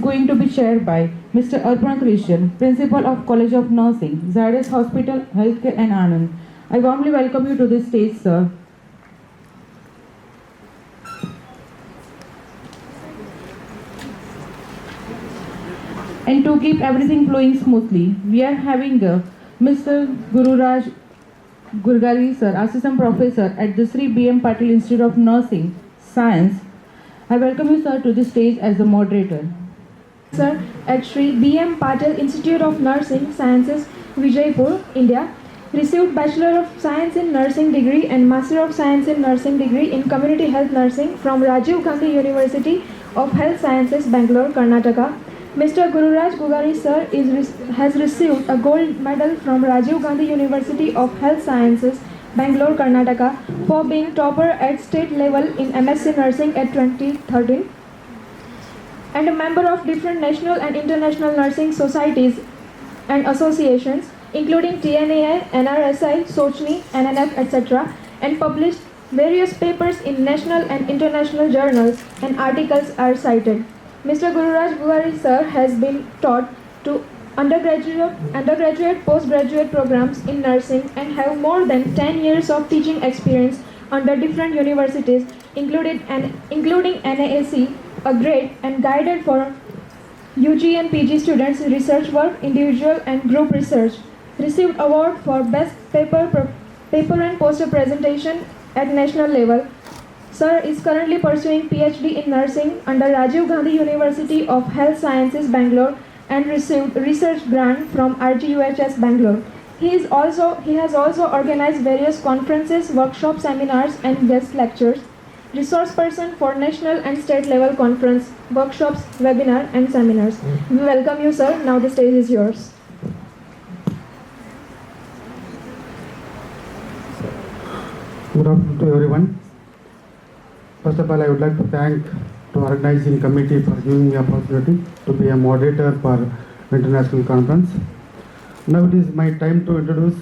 Going to be shared by Mr. Arpan Christian, Principal of College of Nursing, Zydus Hospital, Healthcare and Anand. I warmly welcome you to this stage, sir. And to keep everything flowing smoothly, we are having Mr. Gururaj Gurgari, sir, Assistant Professor at the Sri B.M. Patil Institute of Nursing, Science. I welcome you, sir, to the stage as the moderator. Sir, at Sri B.M. Patil Institute of Nursing Sciences, Vijaypur, India, received Bachelor of Science in Nursing degree and Master of Science in Nursing degree in Community Health Nursing from Rajiv Gandhi University of Health Sciences, Bangalore, Karnataka. Mr. Gururaj Gugari sir has received a gold medal from Rajiv Gandhi University of Health Sciences, Bangalore, Karnataka for being topper at state level in MSc Nursing at 2013 and a member of different national and international nursing societies and associations including TNAI, NRSI, SOCHNI, NNF, etc. and published various papers in national and international journals and articles are cited. Mr. Gururaj Gugari sir has been taught to undergraduate, postgraduate programs in nursing and have more than 10 years of teaching experience under different universities including NAAC, a grade and guided for UG and PG students research work, individual and group research. Received award for best paper and poster presentation at national level. Sir is currently pursuing PhD in nursing under Rajiv Gandhi University of Health Sciences, Bangalore and received research grant from RGUHS Bangalore. He has also organized various conferences, workshops, seminars and guest lectures. Resource person for national and state level conference, workshops, webinar and seminars. We welcome you, sir. Now the stage is yours. Good afternoon to everyone. First of all, I would like to thank the organizing committee for giving me opportunity to be a moderator for international conference. Now it is my time to introduce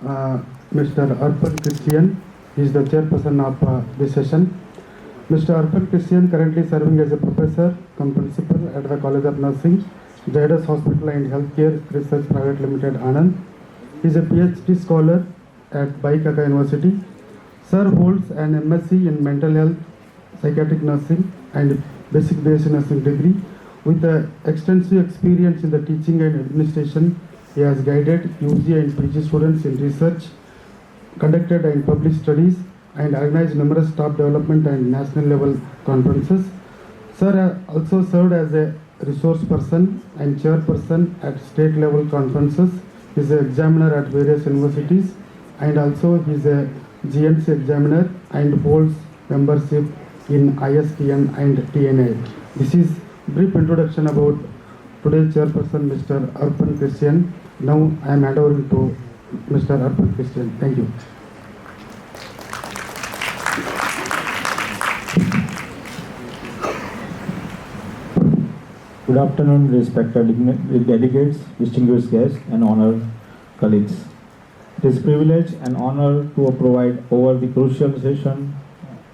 Mr. Arpan Christian. He is the chairperson of this session. Mr. Arpan Christian currently serving as a professor cum principal at the College of Nursing, Zydus Hospital and Healthcare Research Private Limited, Anand. He is a PhD scholar at Bhai Kaka University. Sir holds an MSc in Mental Health, Psychiatric Nursing and Basic Nursing degree. With extensive experience in the teaching and administration, he has guided UG and PG students in research, conducted and published studies, and organized numerous top development and national level conferences. Sir also served as a resource person and chairperson at state level conferences. He is an examiner at various universities and also he is a GNC examiner and holds membership in ISTN and TNA. This is brief introduction about today's chairperson, Mr. Arpan Christian. Now I am handing to Mr. Arpan Christian. Thank you. Good afternoon, respected delegates, distinguished guests, and honored colleagues. It is a privilege and honor to provide over the crucial session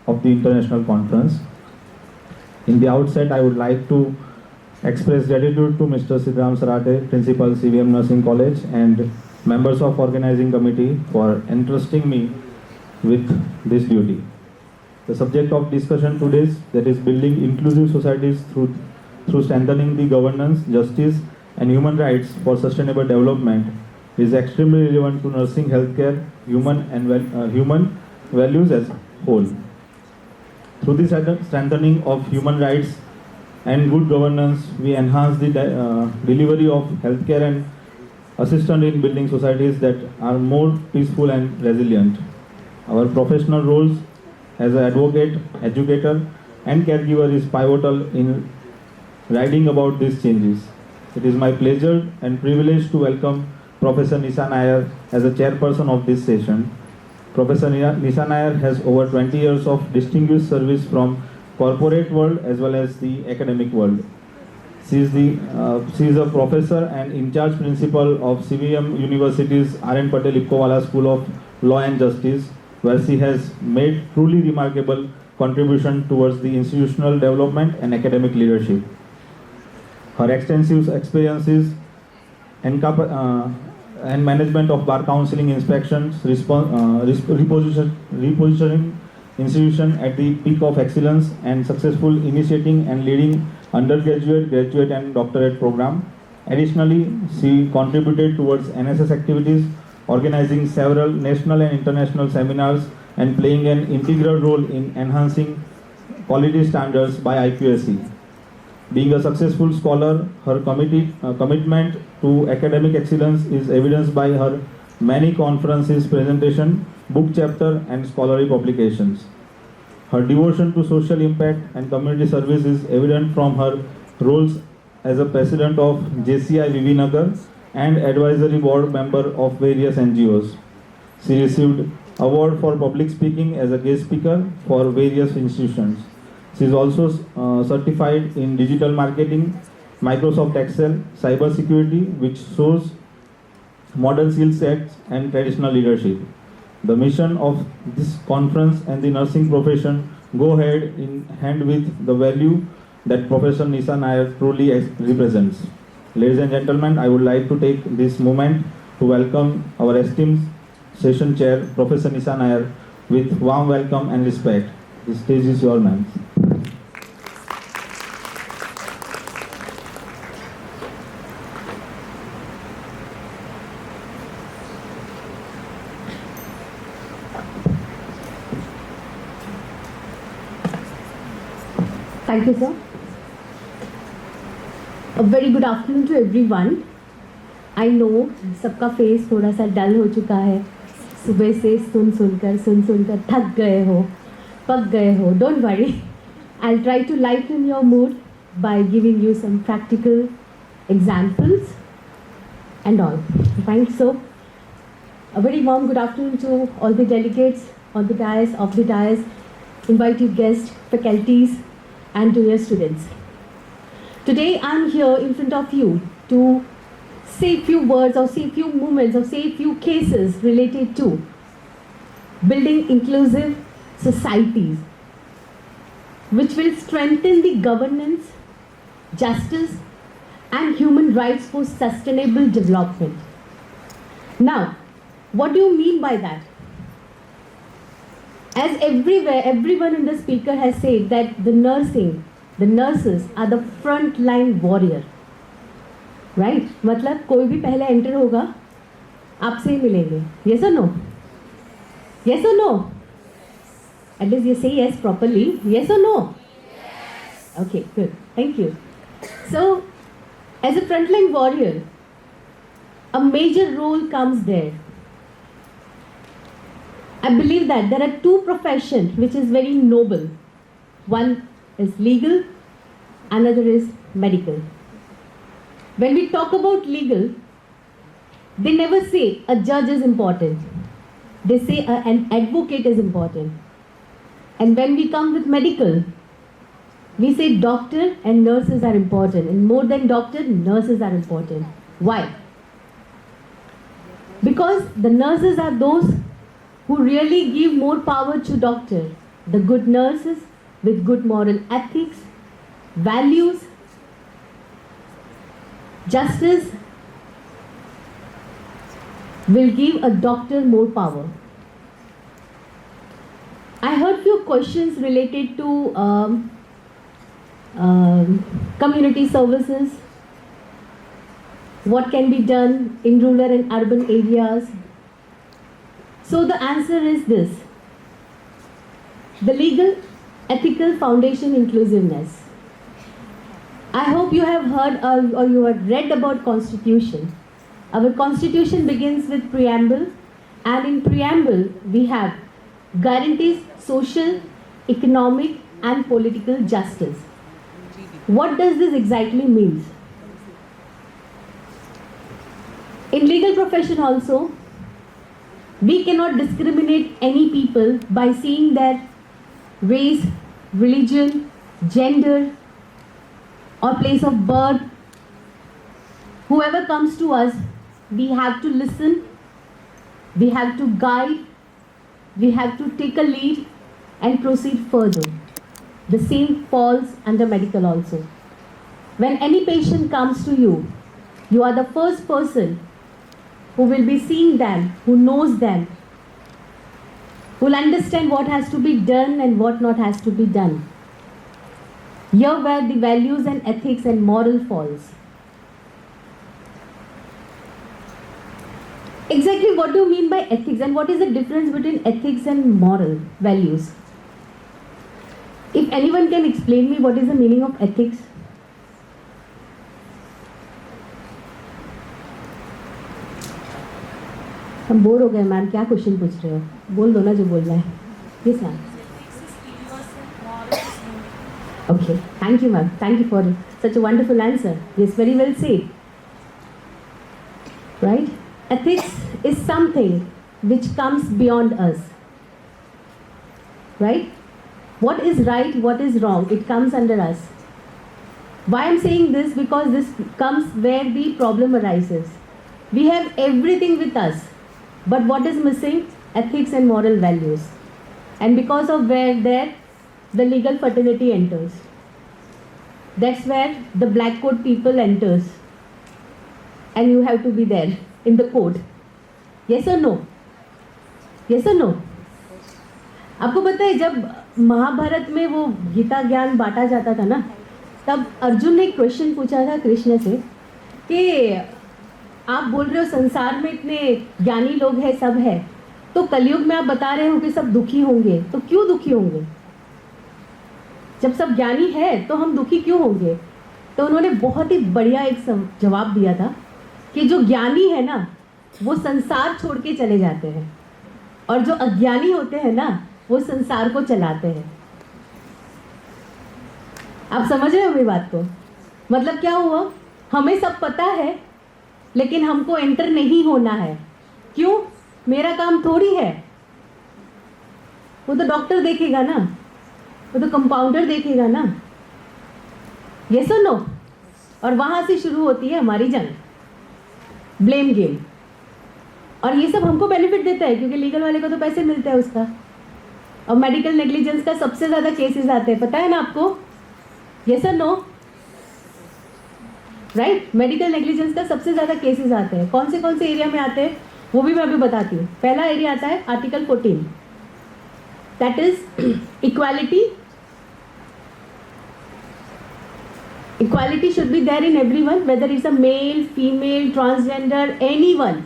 of the international conference. In the outset, I would like to express gratitude to Mr. Siddharam Sarate, Principal CVM Nursing College, and members of organizing committee for entrusting me with this duty. The subject of discussion today is building inclusive societies through strengthening the governance, justice, and human rights for sustainable development is extremely relevant to nursing, healthcare, human values as whole. Through the strengthening of human rights and good governance, we enhance the delivery of healthcare and assistance in building societies that are more peaceful and resilient. Our professional roles as an advocate, educator, and caregiver is pivotal in writing about these changes. It is my pleasure and privilege to welcome Professor Nisha Nair as a chairperson of this session. Professor Nisha Nair has over 20 years of distinguished service from corporate world as well as the academic world. She is a professor and in charge principal of CVM University's R.N. Patel Ipkowala School of Law and Justice, where she has made truly remarkable contribution towards the institutional development and academic leadership. Her extensive experiences and management of bar counseling inspections, repositioning institution at the peak of excellence, and successful initiating and leading undergraduate, graduate and doctorate program. Additionally, she contributed towards NSS activities, organizing several national and international seminars and playing an integral role in enhancing quality standards by IQAC. Being a successful scholar, her commitment to academic excellence is evidenced by her many conferences, presentation, book chapter and scholarly publications. Her devotion to social impact and community service is evident from her roles as a president of JCI Vivinagar and advisory board member of various NGOs. She received award for public speaking as a guest speaker for various institutions. She is also certified in digital marketing, Microsoft Excel, cyber security, which shows modern skill sets and traditional leadership. The mission of this conference and the nursing profession go hand in hand with the value that Professor Nisha Nair truly represents. Ladies and gentlemen, I would like to take this moment to welcome our esteemed session chair, Professor Nisha Nair, with warm welcome and respect. The stage is yours, ma'am. Thank you, sir. A very good afternoon to everyone. I know सबका face थोड़ा सा डल हो चुका है, सुबह से सुन सुनकर थक गए हो, पक गए हो. Don't worry, I'll try to lighten your mood by giving you some practical examples and all. Fine. So, a very warm good afternoon to all the delegates on the dais, off the dais, invited guests, faculties, and to your students. Today I'm here in front of you to say a few words or say a few moments or say a few cases related to building inclusive societies which will strengthen the governance, justice and human rights for sustainable development. Now, what do you mean by that? As everywhere, everyone in the speaker has said that the nurses are the front line warrior. Right? मतलब कोई भी पहले enter होगा, आपसे ही मिलेंगे. Yes or no? Yes or no? At least you say yes properly. Yes or no? Yes. Okay, good. Thank you. So, as a frontline warrior, a major role comes there. I believe that there are two professions which is very noble. One is legal, another is medical. When we talk about legal, they never say a judge is important. They say an advocate is important. And when we come with medical, we say doctor and nurses are important. And more than doctor, nurses are important. Why? Because the nurses are those who really give more power to doctor. The good nurses with good moral ethics, values, justice will give a doctor more power. I heard few questions related to community services. What can be done in rural and urban areas? So the answer is this: the legal, ethical foundation inclusiveness. I hope you have heard or you have read about Constitution. Our Constitution begins with preamble, and in preamble we have guarantees social, economic and political justice. What does this exactly mean? In legal profession also, we cannot discriminate any people by seeing their race, religion, gender or place of birth. Whoever comes to us, we have to listen, we have to guide, we have to take a lead and proceed further. The same falls under medical also. When any patient comes to you, you are the first person who will be seeing them, who knows them, who will understand what has to be done and what not has to be done. Here where the values and ethics and moral falls. Exactly what do you mean by ethics, and what is the difference between ethics and moral values? If anyone can explain me what is the meaning of ethics? हम bore हो गए ma'am, क्या question पूछ रहे हो? बोल दो ना जो बोलना है. Yes ma'am. Okay, thank you ma'am. Thank you for such a wonderful answer. Yes, very well said. Right? Ethics is something which comes beyond us. Right? What is right, what is wrong, it comes under us. Why I'm saying this? Because this comes where the problem arises. We have everything with us, but what is missing? Ethics and moral values. And because of where there, the legal fraternity enters. That's where the black coat people enters. And you have to be there in the code. Yes or no? Yes or no? आपको पता है जब महाभारत में वो गीता ज्ञान बांटा जाता था ना, तब अर्जुन ने एक क्वेश्चन पूछा था कृष्ण से कि आप बोल रहे हो संसार में इतने ज्ञानी लोग हैं, सब है, तो कलयुग में आप बता रहे हो कि सब दुखी होंगे, तो क्यों दुखी होंगे? जब सब ज्ञानी है तो हम दुखी क्यों होंगे? तो उन्होंने बहुत ही बढ़िया एक जवाब दिया था कि जो ज्ञानी है ना वो संसार छोड़ के चले जाते हैं, और जो अज्ञानी होते हैं ना वो संसार को चलाते हैं. आप समझ रहे हो मेरी बात को? मतलब क्या हुआ? हमें सब पता है लेकिन हमको एंटर नहीं होना है. क्यों? मेरा काम थोड़ी है. वो तो डॉक्टर देखेगा ना, वो तो कंपाउंडर देखेगा ना. यस और नो? और वहां से शुरू होती है हमारी जंग, ब्लेम गेम. और ये सब हमको बेनिफिट देता है क्योंकि लीगल वाले को तो पैसे मिलते हैं उसका. और मेडिकल नेग्लिजेंस का सबसे ज्यादा केसेस आते हैं, पता है ना आपको? यस और नो? राइट? मेडिकल नेग्लिजेंस का सबसे ज्यादा केसेस आते हैं. कौन से एरिया में आते हैं वो भी मैं अभी बताती हूँ. पहला एरिया आता है article 14, that is equality. Equality should be there in everyone, whether it's a male, female, transgender, anyone.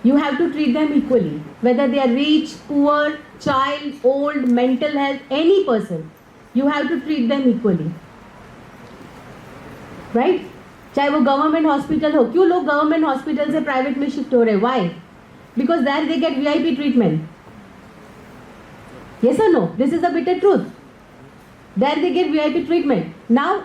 You have to treat them equally, whether they are rich, poor, child, old, mental health, any person. You have to treat them equally. Right? चाहे वो government hospital हो. क्यों लोग government hospital से private में shift हो रहे हैं? Why? Because there they get VIP treatment. Yes or no? This is the bitter truth. There they get VIP treatment. Now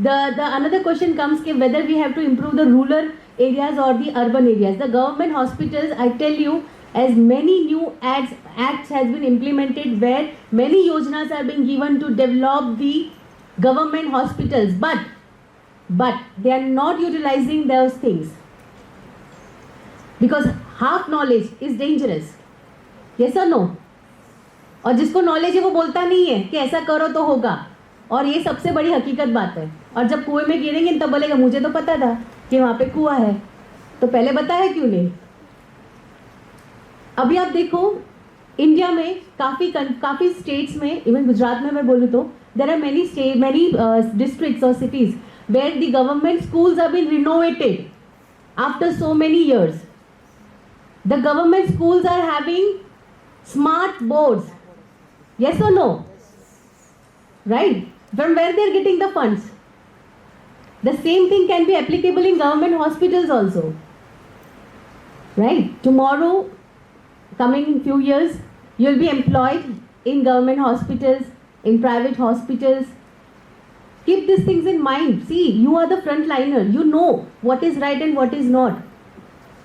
the another question comes कि whether we have to improve the rural areas or the urban areas. The government hospitals, I tell you, as many new acts has been implemented where many yojanas are being given to develop the government hospitals, but they are not utilizing those things because half knowledge is dangerous. Yes or no? और जिसको knowledge है वो बोलता नहीं है कि ऐसा करो तो होगा, और ये सबसे बड़ी हकीकत बात है. और जब कुएं में गिरेंगे तब बोलेगा मुझे तो पता था कि वहां पे कुआं है, तो पहले बताया क्यों नहीं? अभी आप देखो इंडिया में काफी स्टेट्स में, इवन गुजरात में मैं बोलूँ तो there are many districts or cities where the government schools have been renovated after so many years. The government schools are having smart boards. Yes or no? Right? From where they are getting the funds? The same thing can be applicable in government hospitals also. Right? Tomorrow, coming in few years, you will be employed in government hospitals, in private hospitals. Keep these things in mind. See, you are the frontliner. You know what is right and what is not.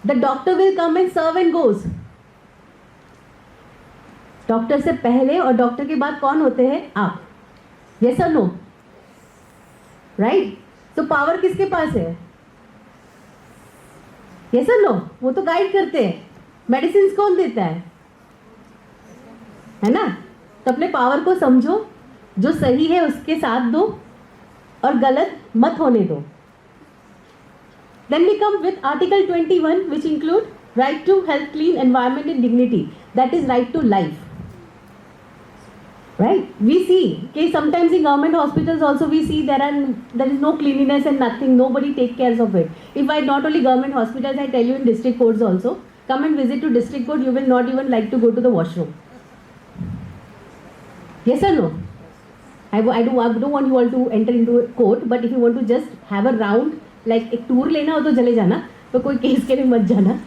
The doctor will come and serve and goes. Doctor से पहले और doctor के बाद कौन होते हैं? आप. Yes or no? Right? तो पावर किसके पास है? Yes or no? वो तो गाइड करते हैं. मेडिसिन कौन देता है ना? तो अपने पावर को समझो, जो सही है उसके साथ दो, और गलत मत होने दो. Then we come with Article 21, which include right to health, clean environment and dignity. That is right to life. Right? We see, okay, sometimes in government hospitals also we see there is no cleanliness and nothing. Nobody take care of it. If I not only government hospitals, I tell you in district courts also, come and visit to district court, you will not even like to go to the washroom. Yes or no? I don't want you all to enter into a court, but if you want to just have a round, like एक tour लेना हो तो चले जाना, तो कोई case के लिए मत जाना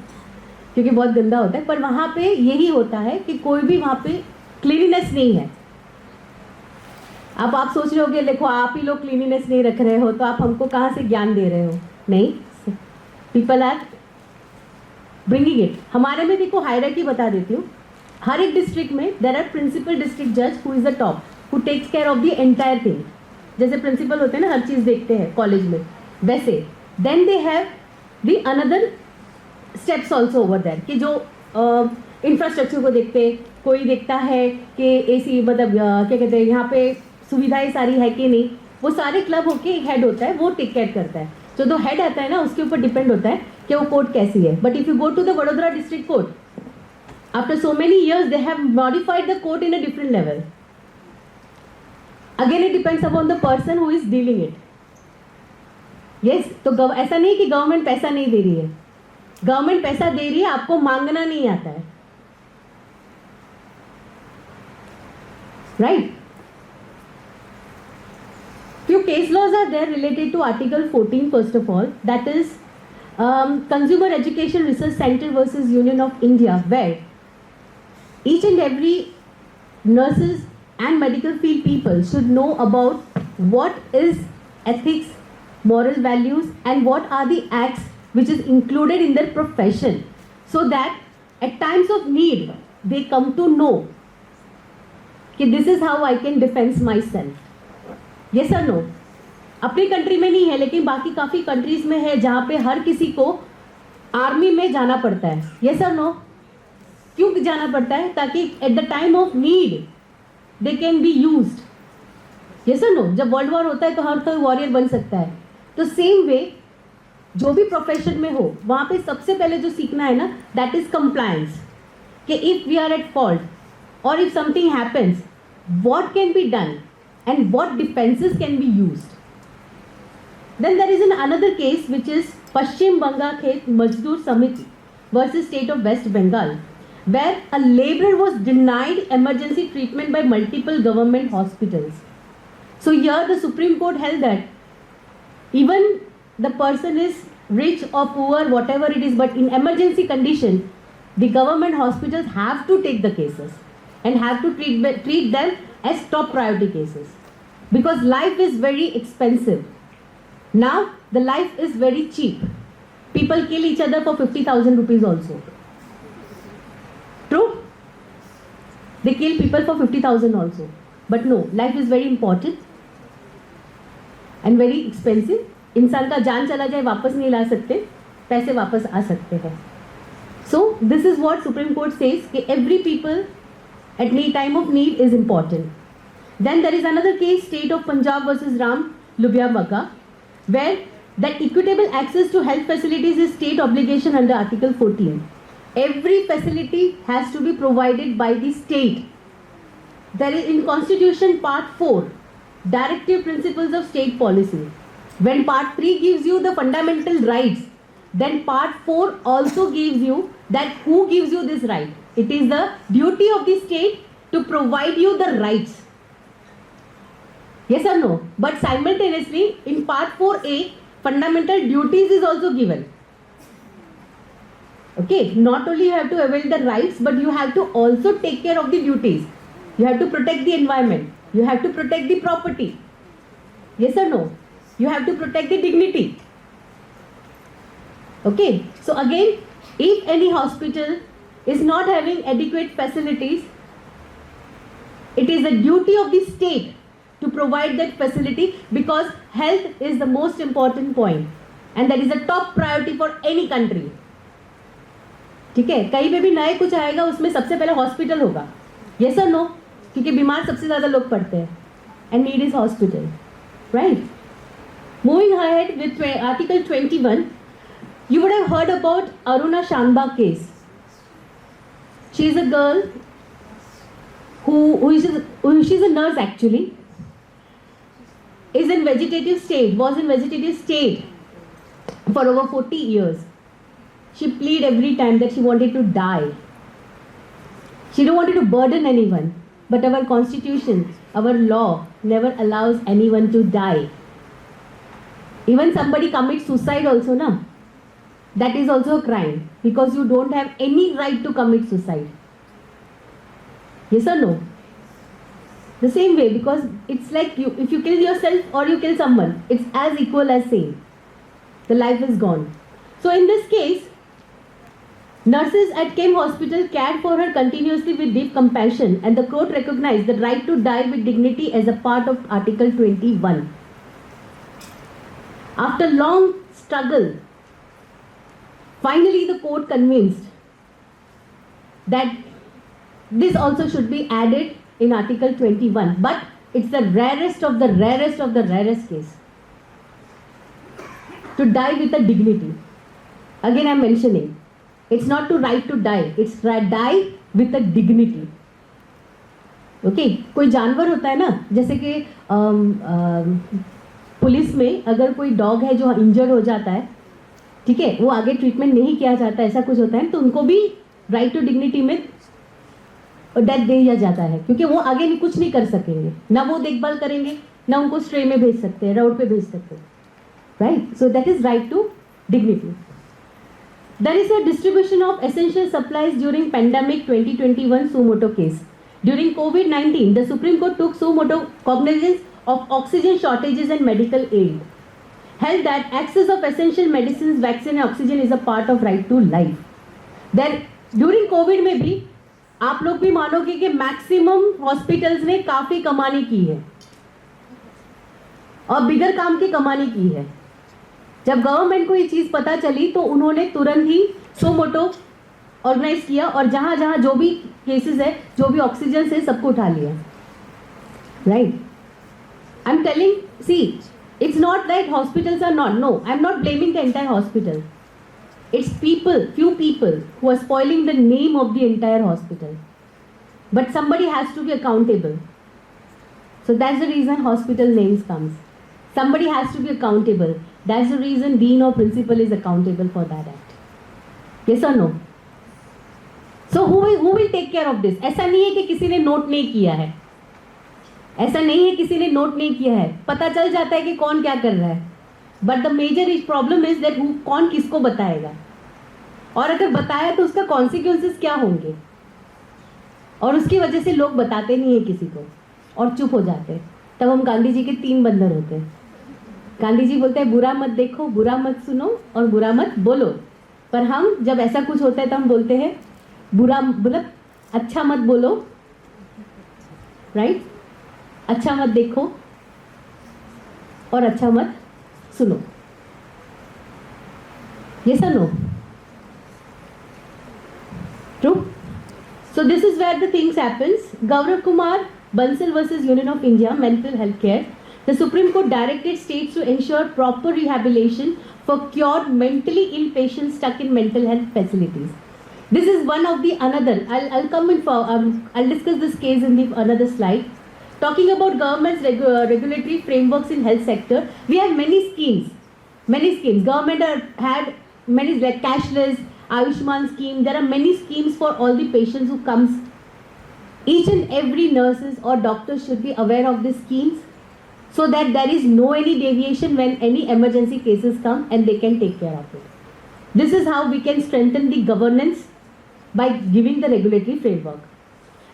क्योंकि बहुत गंदा होता है. पर वहाँ पे यही होता है कि कोई भी वहाँ पे क्लीनिनेस नहीं है. अब आप सोच रहे हो कि देखो आप ही लोग क्लीनिनेस नहीं रख रहे हो तो आप हमको कहाँ से ज्ञान दे रहे हो. नहीं, पीपल आर ब्रिंगिंग इट. हमारे में देखो हायरार्की बता देती हूँ. हर एक डिस्ट्रिक्ट में देयर आर प्रिंसिपल डिस्ट्रिक्ट जज who is the top, who takes care of the entire thing. जैसे प्रिंसिपल होते हैं ना, हर चीज़ देखते हैं कॉलेज में, वैसे then they have the another steps also over that कि जो इंफ्रास्ट्रक्चर को देखते, कोई देखता है कि एसी मतलब क्या कहते हैं यहाँ पे सुविधाएं सारी है कि नहीं. वो सारे क्लब होके एक हेड होता है, वो टेक केयर करता है. जो हेड आता है ना उसके ऊपर डिपेंड होता है कि वो कोर्ट कैसी है. But if you go to the Vadodara district court, after so many years they have modified the court in a different level. Again it depends upon the person who is dealing it. Yes, तो ऐसा नहीं कि government पैसा नहीं दे रही है. Government पैसा दे रही है, आपको मांगना नहीं आता है. Right? Few case laws are there related to Article 14, first of all, that is Consumer Education Research Center versus Union of India, where each and every nurses and medical field people should know about what is ethics, moral values, and what are the acts which is included in their profession, so that at times of need they come to know कि this is how I can defend myself. Yes or no? अपनी country में नहीं है, लेकिन बाकी काफ़ी countries में है जहाँ पे हर किसी को आर्मी में जाना पड़ता है. Yes or no? क्यों जाना पड़ता है? ताकि at the time of need they can be used. Yes or no? जब वर्ल्ड वॉर होता है तो हर कोई वॉरियर बन सकता है. तो सेम वे जो भी प्रोफेशन में हो वहाँ पे सबसे पहले जो सीखना है ना, दैट इज कंप्लायंस. कि if we are at fault और if something happens, what can be done and what defenses can be used. Then there is another case which is Paschim Banga Khet Mazdoor Samiti versus State of West Bengal, where a laborer was denied emergency treatment by multiple government hospitals. So here the Supreme Court held that even the person is rich or poor, whatever it is, but in emergency condition, the government hospitals have to take the cases and have to treat them as top priority cases, because life is very expensive. Now the life is very cheap. People kill each other for 50,000 rupees also. True? They kill people for 50,000 also. But no, life is very important and very expensive. इंसान का जान चला जाए वापस नहीं ला सकते, पैसे वापस आ सकते हैं. So this is what Supreme Court says कि every people at any time of need is important. Then there is another case, State of Punjab versus Ram Lubia Bagga, where that equitable access to health facilities is state obligation under Article 14. Every facility has to be provided by the state. There is in Constitution Part 4, Directive Principles of State Policy. When Part 3 gives you the fundamental rights, then Part 4 also gives you that who gives you this right. It is the duty of the state to provide you the rights. Yes or no? But simultaneously in Part 4A, fundamental duties is also given. Okay, not only you have to avail the rights, but you have to also take care of the duties. You have to protect the environment. You have to protect the property. Yes or no? You have to protect the dignity. Okay, so again, if any hospital is not having adequate facilities, it is the duty of the state to provide that facility, because health is the most important point and that is the top priority for any country. ठीक है, कहीं पे भी नए कुछ आएगा उसमें सबसे पहले हॉस्पिटल होगा. Yes or no? क्योंकि बीमार सबसे ज़्यादा लोग पड़ते हैं and need is hospital, right? Moving ahead with Article 21, you would have heard about Aruna Shanbag case. She is a girl she's a nurse actually, was in vegetative state for over 40 years. She pleaded every time that she wanted to die. She don't wanted to burden anyone, but our constitution, our law never allows anyone to die. Even somebody commits suicide also, na? That is also a crime because you don't have any right to commit suicide. Yes or no? The same way, because it's like if you kill yourself or you kill someone, it's as equal as same. The life is gone. So in this case, nurses at Kim Hospital cared for her continuously with deep compassion, and the court recognized the right to die with dignity as a part of Article 21. After long struggle, finally the court convinced that this also should be added in Article 21, but it's the rarest of the rarest case. To die with a dignity. Again I'm mentioning, it's not to right to die, it's die with a dignity. Okay, कोई जानवर होता है ना, जैसे कि police में अगर कोई डॉग है जो इंजर्ड हो जाता है, ठीक है, वो आगे ट्रीटमेंट नहीं किया जाता, ऐसा कुछ होता है, तो उनको भी राइट टू डिग्निटी में डेथ दे दिया जाता है, क्योंकि वो आगे कुछ नहीं कर सकेंगे, ना वो देखभाल करेंगे, ना उनको स्ट्रे में भेज सकते हैं, रोड पे भेज सकते हैं, right. So that is right to dignity. There is a distribution of essential supplies during pandemic 2021 suo motu case. During COVID-19, the Supreme Court took suo motu cognizance of oxygen shortages and medical aid. Held that access of essential medicines, vaccine and oxygen is a part of right to life. Then during COVID में भी आप लोग भी मानोगे कि maximum hospitals ने काफी कमानी की है और बिगर काम की कमानी की है. जब गवर्नमेंट को ये चीज पता चली तो उन्होंने तुरंत ही सो मोटो ऑर्गेनाइज किया और जहां जहां जो भी केसेस है, जो भी ऑक्सीजन है, सबको उठा लिया. Right. I am telling, see it's not that hospitals are not, no, I am not blaming the entire hospital. It's few people who are spoiling the name of the entire hospital. But somebody has to be accountable. So that's the reason hospital names comes. Somebody has to be accountable. That's the reason dean or principal is accountable for that act. Yes or no? So who will take care of this? ऐसा नहीं है कि किसी ने note नहीं किया है. ऐसा नहीं है किसी ने नोट नहीं किया है. पता चल जाता है कि कौन क्या कर रहा है. But the major problem is that कौन किसको बताएगा, और अगर बताया तो उसका कॉन्सिक्वेंसेस क्या होंगे. और उसकी वजह से लोग बताते नहीं है किसी को और चुप हो जाते हैं. तब हम गांधी जी के 3 बंदर होते हैं. गांधी जी बोलते हैं बुरा मत देखो, बुरा मत सुनो और बुरा मत बोलो. पर हम जब ऐसा कुछ होता है तो हम बोलते हैं बुरा, मतलब अच्छा मत बोलो, राइट, अच्छा मत देखो और अच्छा मत सुनो. Yes or no? True? So this is where the things happens. Gaurav Kumar Bansal versus Union of India, mental health care. The Supreme Court directed states to ensure proper rehabilitation for cured mentally ill patients stuck in mental health facilities. This is one of the another. I'll come in for I'll discuss this case in the another slide. Talking about government's regulatory frameworks in health sector, we have many schemes. Government had many, like cashless, Ayushman scheme. There are many schemes for all the patients who comes. Each and every nurses or doctors should be aware of these schemes so that there is no any deviation when any emergency cases come and they can take care of it. This is how we can strengthen the governance by giving the regulatory framework.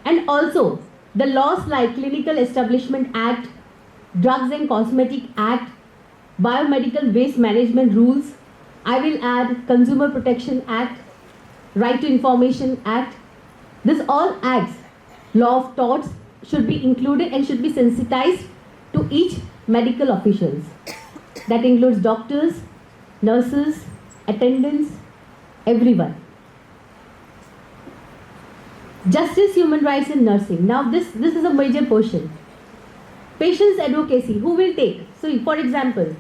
And also, the laws like Clinical Establishment Act, Drugs and Cosmetic Act, Biomedical Waste Management Rules, I will add Consumer Protection Act, Right to Information Act. This all acts, law of torts, should be included and should be sensitized to each medical officials. That includes doctors, nurses, attendants, everyone. Justice, human rights and nursing. Now this is a major portion. Patients advocacy, who will take? So for example,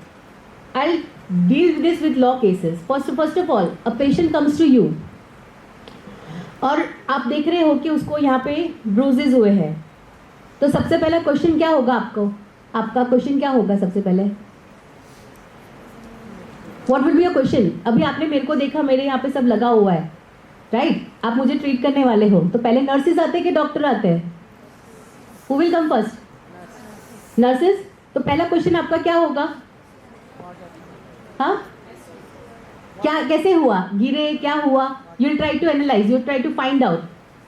I'll deal this with law cases. First of all, a patient comes to you और आप देख रहे हो कि उसको यहाँ पे bruises हुए हैं, तो सबसे पहला क्वेश्चन क्या होगा आपका क्वेश्चन क्या होगा सबसे पहले? What will be your question? अभी आपने मेरे को देखा, मेरे यहाँ पे सब लगा हुआ है, राइट? आप मुझे ट्रीट करने वाले हो, तो पहले नर्सेज आते हैं कि डॉक्टर आते हैं? Who will come first? Nurses. तो पहला क्वेश्चन आपका क्या होगा? हाँ, क्या, कैसे हुआ, गिरे, क्या हुआ? You will try to analyse, you try to find out,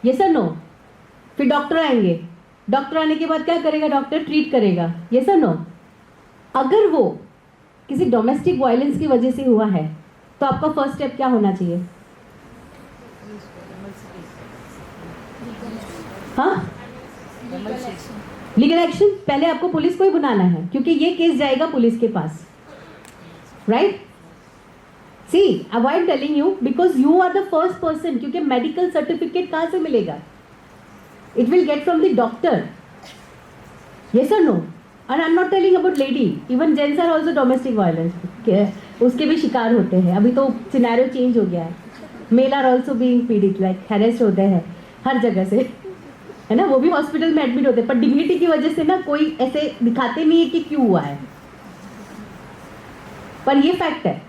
yes और नो? फिर डॉक्टर आएंगे, डॉक्टर आने के बाद क्या करेगा? डॉक्टर ट्रीट करेगा, यस और नो? अगर वो किसी डोमेस्टिक वायलेंस की वजह से हुआ है तो आपका फर्स्ट स्टेप क्या होना चाहिए? हाँ, लीगल एक्शन। पहले आपको पुलिस को ही बुलाना है, क्योंकि ये केस जाएगा पुलिस के पास, राइट? सी, अब I am telling you because you are the first person, क्योंकि मेडिकल सर्टिफिकेट कहाँ से मिलेगा? It will get from the doctor, yes or no? And I'm not telling about lady, even gents are also domestic violence, उसके भी शिकार होते हैं। अभी तो सिनेरियो चेंज हो गया है, मेल आर ऑल्सो बीइंग पीड़ित, लाइक हैरेस्ट होते हैं हर जगह से, है ना? वो भी हॉस्पिटल में एडमिट होते हैं, पर डिग्निटी की वजह से ना कोई ऐसे दिखाते नहीं है कि क्यों हुआ है, पर ये फैक्ट है,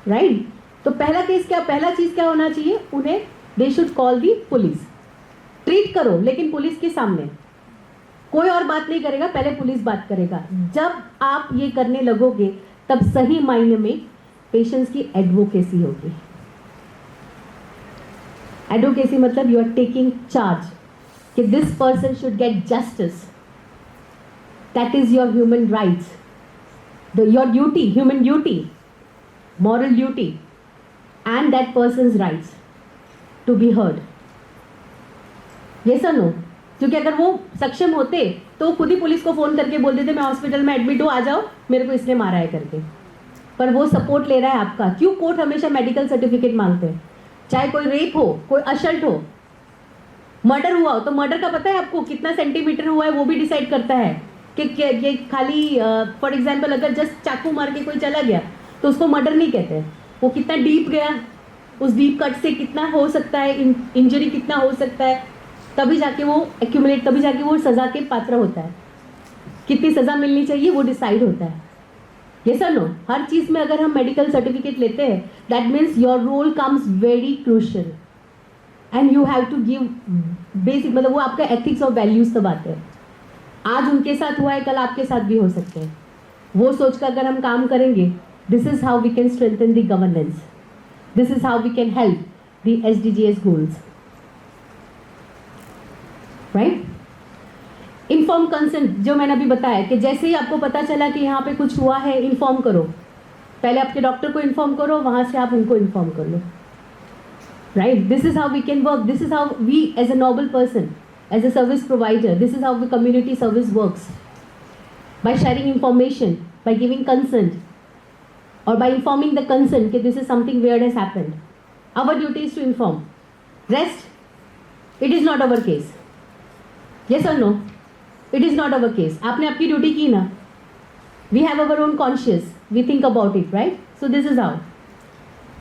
राइट? तो पहला केस क्या, पहला चीज क्या होना चाहिए उन्हें? They should call the police. Treat करो लेकिन पुलिस के सामने, कोई और बात नहीं करेगा, पहले पुलिस बात करेगा। जब आप ये करने लगोगे तब सही मायने में पेशेंट्स की एडवोकेसी होगी। एडवोकेसी मतलब यू आर टेकिंग चार्ज कि this person should get justice, that is your human rights, your duty, human duty, moral duty, and that person's rights to be heard. Yes or no? क्योंकि अगर वो सक्षम होते तो खुद ही police को phone करके बोल देते मैं हॉस्पिटल में एडमिट हूँ, आ जाओ, मेरे को इसने मारा है करके। पर वो सपोर्ट ले रहा है आपका। क्यों कोर्ट हमेशा मेडिकल सर्टिफिकेट मांगते हैं? चाहे कोई रेप हो, कोई असल्ट हो, मर्डर हुआ हो, तो मर्डर का पता है आपको कितना सेंटीमीटर हुआ है? वो भी डिसाइड करता है कि ये खाली फॉर एग्जाम्पल अगर जस्ट चाकू मार के कोई चला गया तो उसको मर्डर नहीं कहते, वो कितना डीप गया, उस डीप कट से कितना हो सकता है, इंजरी कितना हो सकता है, तभी जाके वो एक्यूमुलेट, तभी जाके वो सज़ा के पात्र होता है। कितनी सज़ा मिलनी चाहिए वो डिसाइड होता है, यस और नो? हर चीज़ में अगर हम मेडिकल सर्टिफिकेट लेते हैं, that means your role comes very crucial and you have to give basic, मतलब वो आपका एथिक्स और वैल्यूज तब आते हैं। आज उनके साथ हुआ है, कल आपके साथ भी हो सकते हैं। वो सोचकर अगर हम काम करेंगे, this is how we can strengthen the governance, this is how we can help the SDGs goals, right? Inform consent, जो मैंने अभी बताया कि जैसे ही आपको पता चला कि यहाँ पे कुछ हुआ है, इन्फॉर्म करो। पहले आपके डॉक्टर को इन्फॉर्म करो, वहाँ से आप उनको इन्फॉर्म कर लो, right? This is how we can work, this is how we as a noble person, as a service provider, this is how the community service works, by sharing information, by giving consent, or by informing the concerned that this is something weird has happened. Our duty is to inform. Rest, it is not our case. Yes or no? It is not our case. आपने आपकी duty की ना? We have our own conscience. We think about it, right? So this is how.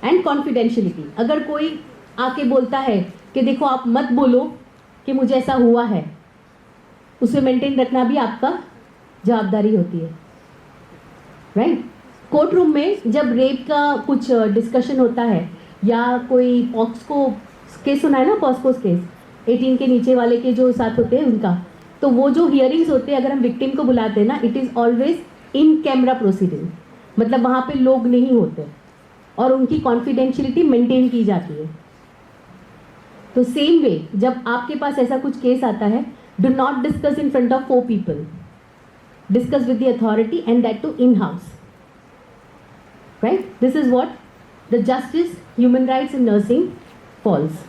And confidentiality. अगर कोई आके बोलता है कि देखो आप मत बोलो कि मुझे ऐसा हुआ है, उसे मेंटेन रखना भी आपका जवाबदारी होती है, राइट? कोर्ट रूम में जब रेप का कुछ डिस्कशन होता है या कोई पॉक्सको केस सुना है ना, पॉक्सको केस 18 के नीचे वाले के जो साथ होते हैं उनका, तो वो जो हियरिंग्स होते हैं अगर हम विक्टिम को बुलाते हैं ना, it is always in camera proceeding, मतलब वहाँ पे लोग नहीं होते और उनकी कॉन्फिडेंशियलिटी मेंटेन की जाती है। तो सेम वे जब आपके पास ऐसा कुछ केस आता है, do not discuss in front of 4 people, discuss with the authority and that to in house, right? This is what the justice, human rights in nursing falls.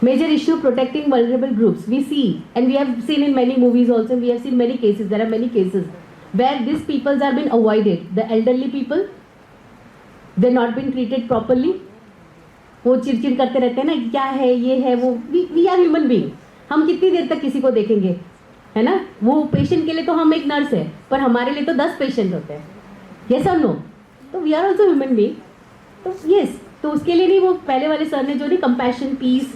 Major issue, protecting vulnerable groups. We see, and we have seen in many movies also, we have seen many cases, there are many cases where these peoples have been avoided. The elderly people, they're not been treated properly. वो चिड़चिड़ करते रहते हैं ना, क्या है, ये है, वो, we are human being. हम कितनी देर तक किसी को देखेंगे, है ना? वो पेशेंट के लिए तो हम एक नर्स है, पर हमारे लिए तो 10 पेशेंट होते हैं, यस और नो? तो we are also human being. तो यस, तो उसके लिए नहीं, वो पहले वाले सर ने जो नहीं, compassion, peace,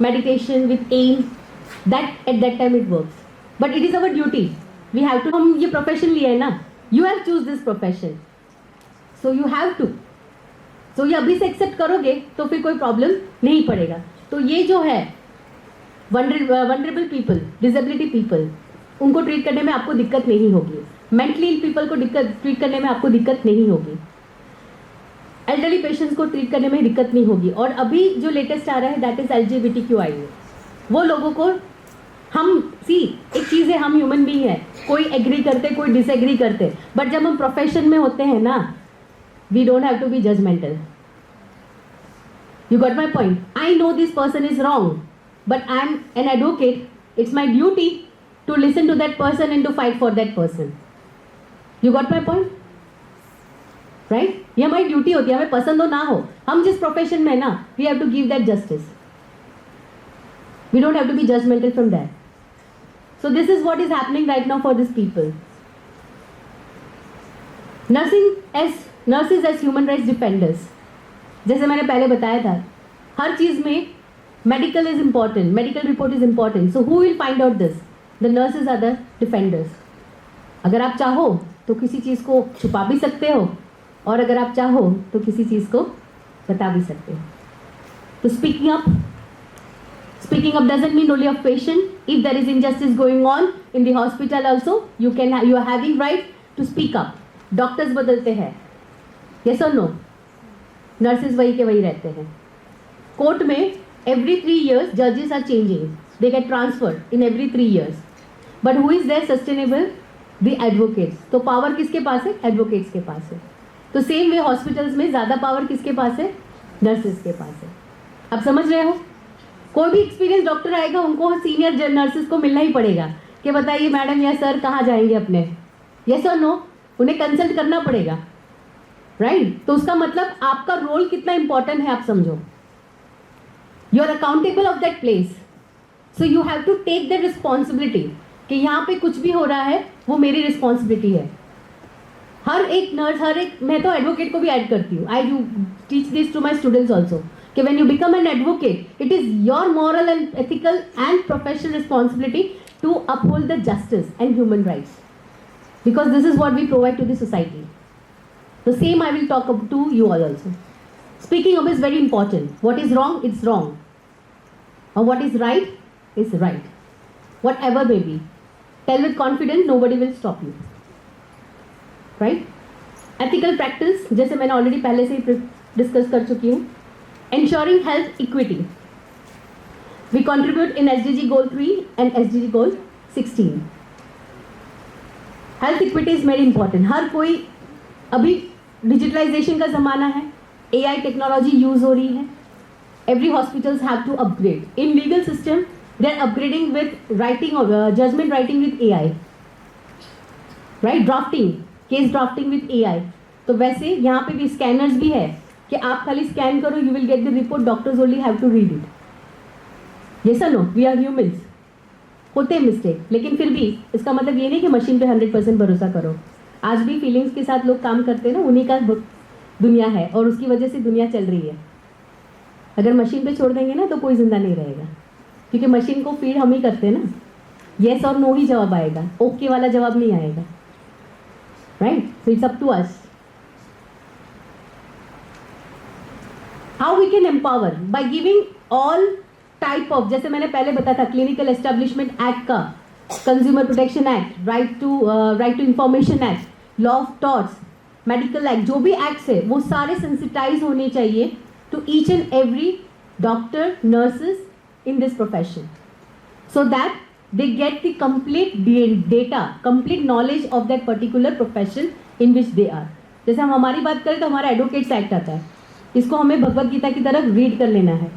meditation with em, that at that time it works. But it is our duty, we have to. हम ये प्रोफेशन लिए है ना, you have choose this profession, so you have to. तो ये अभी से एक्सेप्ट करोगे तो फिर कोई प्रॉब्लम नहीं पड़ेगा. तो ये जो है वनरेबल पीपल, डिसेबिलिटी पीपल, उनको ट्रीट करने में आपको दिक्कत नहीं होगी. मेंटली इल पीपल को ट्रीट करने में आपको दिक्कत नहीं होगी. एल्डरली पेशेंट्स को ट्रीट करने में दिक्कत नहीं होगी. और अभी जो लेटेस्ट आ रहा है दैट इज LGBTQI. वो लोगों को हम एक चीज़ है, हम ह्यूमन बीइंग है, कोई एग्री करते कोई डिसएग्री करते, बट जब हम प्रोफेशन में होते हैं ना, we don't have to be judgemental. You got my point? I know this person is wrong, but I am an advocate. It's my duty to listen to that person and to fight for that person. You got my point? Right? ये हमारी duty होती है, हमें पसंद हो ना हो, हम जिस प्रोफेशन में ना, we have to give that justice. We don't have to be judgmental from that. So this is what is happening right now for these people. Nurses as human rights defenders. जैसे मैंने पहले बताया था, हर चीज़ में medical is important, medical report is important. So who will find out this? The nurses are the defenders. अगर आप चाहो तो किसी चीज़ को छुपा भी सकते हो, और अगर आप चाहो तो किसी चीज़ को बता भी सकते हो. तो speaking up doesn't mean only of patient. If there is injustice going on in the hospital also, you are having right to speak up. Doctors बदलते हैं, यस और नो? नर्सेज वही के वही रहते हैं. कोर्ट में every 3 years judges are changing, they get transferred in every 3 years, but who is there sustainable? The advocates. तो पावर किसके पास है? एडवोकेट्स के पास है. तो सेम वे हॉस्पिटल्स में ज़्यादा पावर किसके पास है? नर्सेज के पास है. आप समझ रहे हो? कोई भी एक्सपीरियंस डॉक्टर आएगा, उनको सीनियर नर्सेज को मिलना ही पड़ेगा कि बताइए मैडम या सर कहाँ जाएंगे अपने, यस और नो? उन्हें कंसल्ट करना पड़ेगा, राइट? तो उसका मतलब आपका रोल कितना इंपॉर्टेंट है आप समझो. You are accountable of that place, so you have to take the responsibility कि यहाँ पे कुछ भी हो रहा है वो मेरी रिस्पॉन्सिबिलिटी है. हर एक नर्स, मैं तो एडवोकेट को भी ऐड करती हूँ. I do teach this to my students also कि when you become an advocate, it is your moral and ethical and professional responsibility to uphold the justice and human rights, because this is what we provide to the society. The same I will talk to you all also. Speaking up is very important. What is wrong, it's wrong. Or what is right, is right. Whatever may be. Tell with confidence, nobody will stop you. Right? Ethical practice, जैसे मैंने already पहले से ही discuss कर चुकी हूँ. Ensuring health equity. We contribute in SDG Goal 3 and SDG Goal 16. Health equity is very important. हर कोई, अभी digitalisation का ज़माना है, AI टेक्नोलॉजी यूज़ हो रही है. Every hospitals have to upgrade. In legal system they are upgrading with writing और judgement writing with AI, right? Drafting, case drafting with AI. तो वैसे यहाँ पे भी स्कैनर्स भी है कि आप खाली स्कैन करो, you will get the report, doctors only have to read it. Yes और नो? वी आर ह्यूमन्स, होते हैं मिस्टेक, लेकिन फिर भी इसका मतलब ये नहीं कि मशीन पे 100% भरोसा करो. आज भी फीलिंग्स के साथ लोग काम करते हैं ना, उन्हीं का दुनिया है और उसकी वजह से दुनिया चल रही है. अगर मशीन पे छोड़ देंगे ना तो कोई जिंदा नहीं रहेगा, क्योंकि मशीन को फीड हम ही करते हैं ना. येस और नो ही जवाब आएगा, ओके वाला जवाब नहीं आएगा, right? So it's up to us. How we can empower? By giving all type of, जैसे मैंने पहले बताया था, क्लिनिकल एस्टेब्लिशमेंट एक्ट का, consumer protection act, right to information act, law of torts, medical act, जो भी एक्ट्स है वो सारे सेंसिटाइज होने चाहिए to each and every doctor, nurses in this profession, so that they get the complete data, complete knowledge of that particular profession in which they are. जैसे हम हमारी बात करें तो हमारा एडवोकेट्स एक्ट आता है, इसको हमें भगवद गीता की तरह रीड कर लेना है,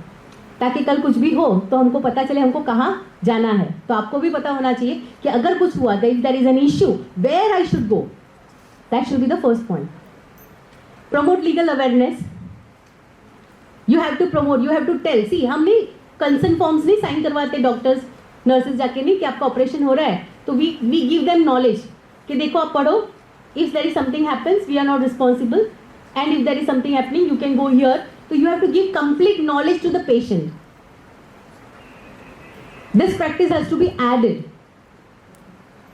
ताकि कल कुछ भी हो तो हमको पता चले हमको कहाँ जाना है. तो आपको भी पता होना चाहिए कि अगर कुछ हुआ, if there is an issue, where I should go, that should be the first point. Promote legal awareness. You have to promote, you have to tell. See, हम नहीं कंसर्न फॉर्म्स नहीं साइन करवाते डॉक्टर्स नर्सेज जाके नहीं कि आपका operation हो रहा है, तो वी गिव देम नॉलेज कि देखो आप पढ़ो, if there is something happens, we are not responsible, and if there is something happening, you can go here. So you have to give complete knowledge to the patient. This practice has to be added.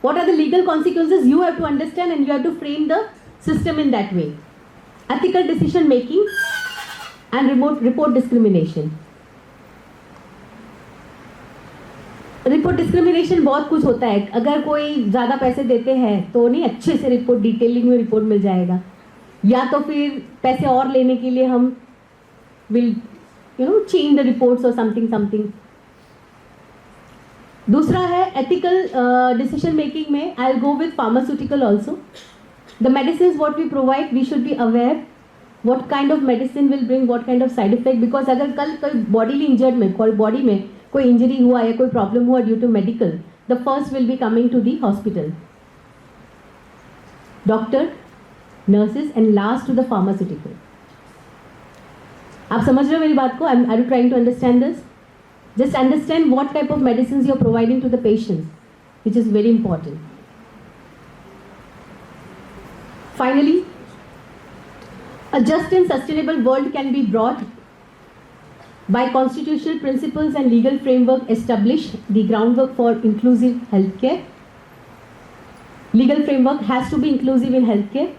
What are the legal consequences? You have to understand, and you have to frame the system in that way. Ethical decision making and remote report discrimination. Report discrimination बहुत कुछ होता है. अगर कोई ज़्यादा पैसे देते हैं तो नहीं अच्छे से रिपोर्ट डिटेलिंग में रिपोर्ट मिल जाएगा, या तो फिर पैसे और लेने के लिए हम विल चेंज द रिपोर्ट्स और समथिंग. दूसरा है एथिकल डिसीजन मेकिंग में I will go with pharmaceutical also. The medicine what we provide we should be aware what kind of medicine will bring what kind of side effect. Because अगर कल कोई bodily injured में कोई body में कोई injury हुआ या कोई प्रॉब्लम हुआ due to medical, the first will be coming to the hospital. Doctor, nurses and last to the pharmaceutical. आप समझ रहे हो मेरी बात को? Are you trying to understand this? Just understand what type of medicines you are providing to the patients, which is very important. Finally, a just and sustainable world can be brought by constitutional principles and legal framework establish the groundwork for inclusive healthcare. Legal framework has to be inclusive in healthcare.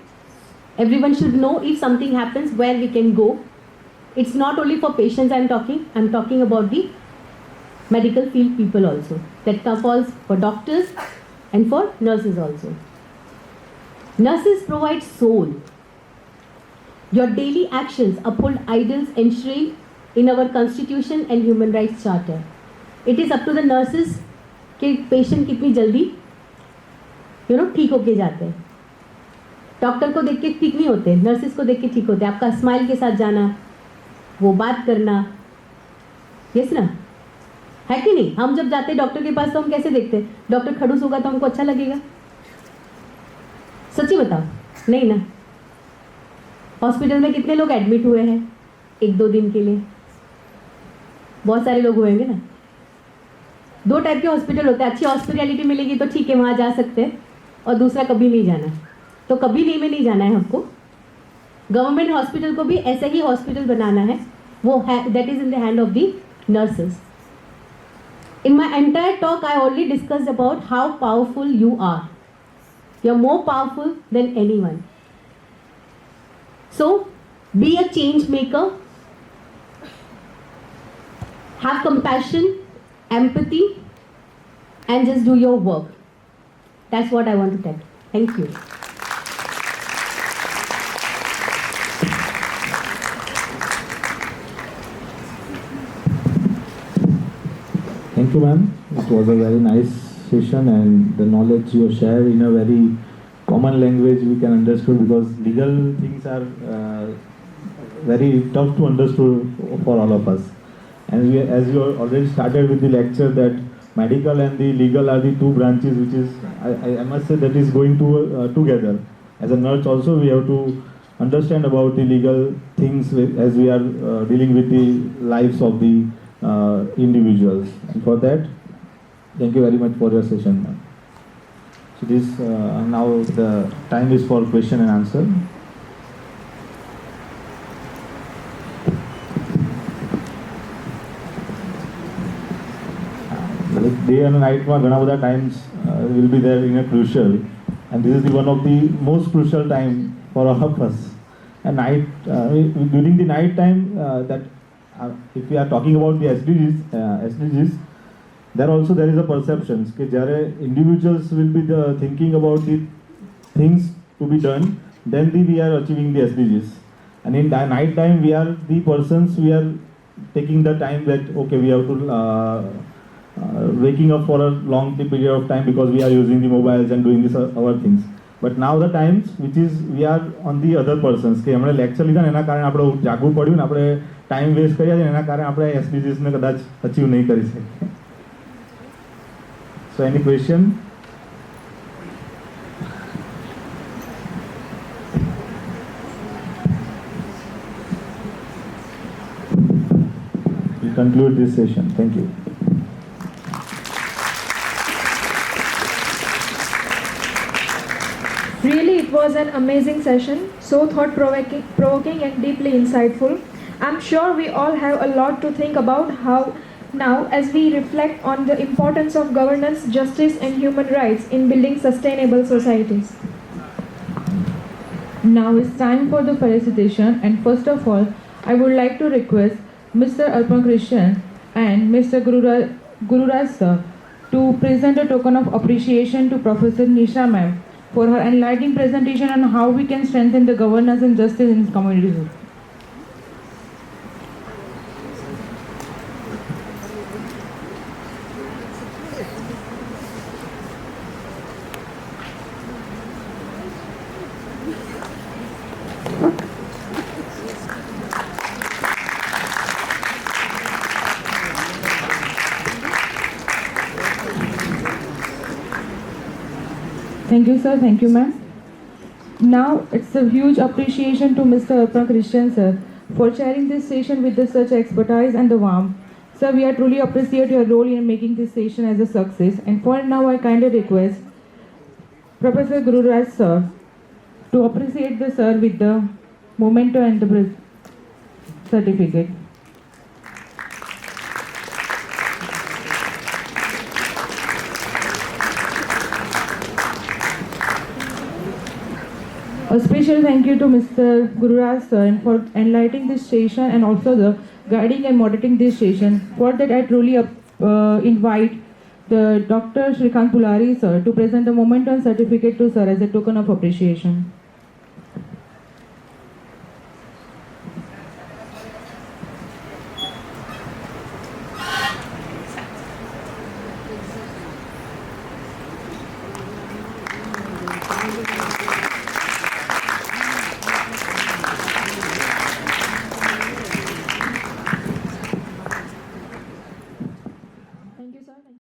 Everyone should know if something happens where we can go. It's not only for patients I'm talking about the medical field people also. That falls for doctors and for nurses also. Nurses provide soul. Your daily actions uphold ideals enshrined in our constitution and human rights charter. It is up to the nurses कि patient कितनी जल्दी ठीक होके जाते हैं. Doctor को देख के ठीक नहीं होते, नर्सेस को देख के ठीक होते हैं. आपका स्माइल के साथ जाना, वो बात करना, यस ना, है कि नहीं? हम जब जाते हैं डॉक्टर के पास तो हम कैसे देखते हैं? डॉक्टर खड़ूस होगा तो हमको अच्छा लगेगा? सच्ची बताओ, नहीं ना. हॉस्पिटल में कितने लोग एडमिट हुए हैं 1-2 दिन के लिए? बहुत सारे लोग हुएंगे ना. 2 टाइप के हॉस्पिटल होते हैं. अच्छी हॉस्पिटैलिटी मिलेगी तो ठीक है, वहाँ जा सकते हैं, और दूसरा कभी नहीं जाना. तो कभी नहीं में नहीं जाना है हमको. गवर्नमेंट हॉस्पिटल को भी ऐसे ही हॉस्पिटल बनाना है. वो है that is in the hand of the nurses. In my entire talk, I already discussed about how powerful you are. You are more powerful than anyone. So, be a change maker. Have compassion, empathy, and just do your work. That's what I want to tell. Thank you. Thank you, ma'am. It was a very nice session, and the knowledge you shared in a very common language we can understand, because legal things are very tough to understand for all of us. And as you already started with the lecture, that medical and the legal are the two branches, which is I must say that is going to together. As a nurse also, we have to understand about the legal things as we are dealing with the lives of the individuals. And for that, thank you very much for your session, ma'am. So this now the time is for question and answer. Like day and night માં ઘણા બધા times will be there in a crucial, and this is one of the most crucial time for all of us. And night during the night time that if we are talking about the SDGs, there is a perception that જ્યારે individuals will be thinking about the things to be done, then we are achieving the SDGs. And in the night time, we are the persons, we are taking the time that okay, we have to waking up for a long period of time because we are using the mobiles and doing this other things. But now the times which is we are on the other persons કે હમણાં lecture લીધા ને એના કારણે આપણે જાગવું પડ્યું ને આપણે ટાઈમ વેસ્ટ કર્યા છે એના કારણે આપણે એસડીજીસને કદાચ અચીવ નહીં કરી શકીએ. So any question? We conclude this session. Thank you. Really, it was an amazing session, so thought-provoking and deeply insightful. I'm sure we all have a lot to think about how now as we reflect on the importance of governance, justice, and human rights in building sustainable societies. Now it's time for the felicitation, and first of all, I would like to request Mr. Arpan Krishnan and Mr. Gururaj sir to present a token of appreciation to Professor Nisha ma'am for her enlightening presentation on how we can strengthen the governance and justice in communities. Thank you, sir. Thank you, ma'am. Now, it's a huge appreciation to Mr. Arpan Krishnan, sir, for chairing this session with such expertise and the warmth. Sir, we are truly appreciate your role in making this session as a success. And for now, I kindly request Professor Gururaj, sir, to appreciate the sir with the memento and the certificate. A special thank you to Mr. Gururaj sir for enlightening this session and also the guiding and moderating this session. For that, I truly invite the Dr. Shrikant Pulari sir to present the memento and certificate to sir as a token of appreciation.